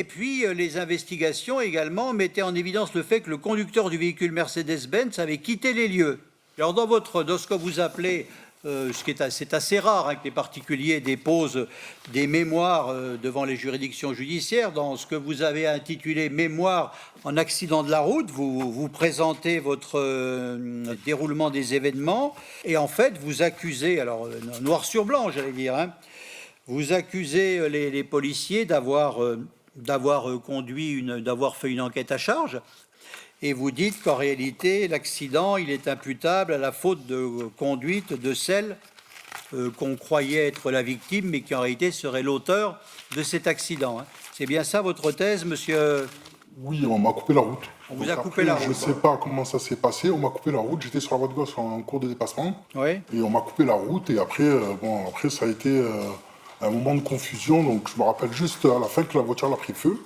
Et puis, les investigations également mettaient en évidence le fait que le conducteur du véhicule Mercedes-Benz avait quitté les lieux. Alors, dans ce que vous appelez, c'est assez rare que les particuliers déposent des mémoires devant les juridictions judiciaires. Dans ce que vous avez intitulé mémoire en accident de la route, vous présentez votre déroulement des événements et en fait, vous accusez, alors noir sur blanc, j'allais dire, vous accusez les policiers d'avoir fait une enquête à charge, et vous dites qu'en réalité, l'accident, il est imputable à la faute de conduite de celle qu'on croyait être la victime, mais qui en réalité serait l'auteur de cet accident. C'est bien ça votre thèse, monsieur? Oui, on m'a coupé la route. On vous a coupé la route. Je ne sais pas comment ça s'est passé, on m'a coupé la route, j'étais sur la voie de gauche en cours de dépassement, Oui. et on m'a coupé la route, et après, après ça a été un moment de confusion, donc je me rappelle juste à la fin que la voiture a pris feu.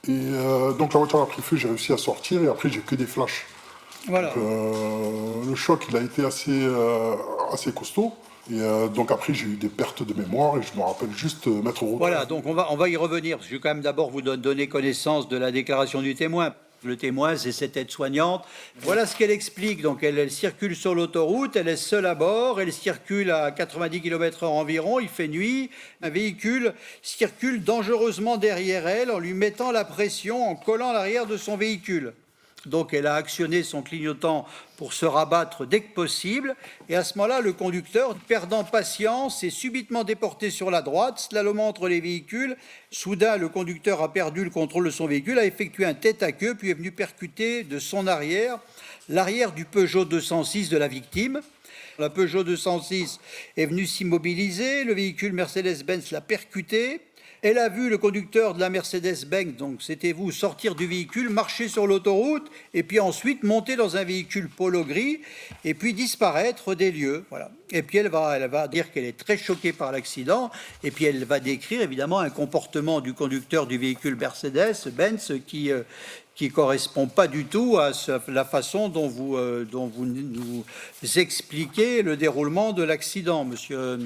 Et donc la voiture a pris feu, j'ai réussi à sortir, et après j'ai que des flashs. Voilà. Donc, le choc, il a été assez costaud. Et donc après, j'ai eu des pertes de mémoire et je me rappelle juste mettre au route. Voilà, donc on va y revenir. Je vais quand même d'abord vous donner connaissance de la déclaration du témoin. Le témoin, c'est cette aide-soignante. Voilà ce qu'elle explique. Donc, elle circule sur l'autoroute, elle est seule à bord, elle circule à 90 km/h environ, il fait nuit. Un véhicule circule dangereusement derrière elle en lui mettant la pression, en collant l'arrière de son véhicule. Donc, elle a actionné son clignotant pour se rabattre dès que possible. Et à ce moment-là, le conducteur, perdant patience, est subitement déporté sur la droite, slalomant entre les véhicules. Soudain, le conducteur a perdu le contrôle de son véhicule, a effectué un tête-à-queue, puis est venu percuter de son arrière l'arrière du Peugeot 206 de la victime. La Peugeot 206 est venue s'immobiliser, le véhicule Mercedes-Benz l'a percuté. Elle a vu le conducteur de la Mercedes-Benz, donc c'était vous, sortir du véhicule, marcher sur l'autoroute, et puis ensuite monter dans un véhicule polo gris, et puis disparaître des lieux. Voilà. Et puis elle va dire qu'elle est très choquée par l'accident, et puis elle va décrire évidemment un comportement du conducteur du véhicule Mercedes-Benz qui correspond pas du tout à la façon dont vous nous expliquez le déroulement de l'accident, monsieur.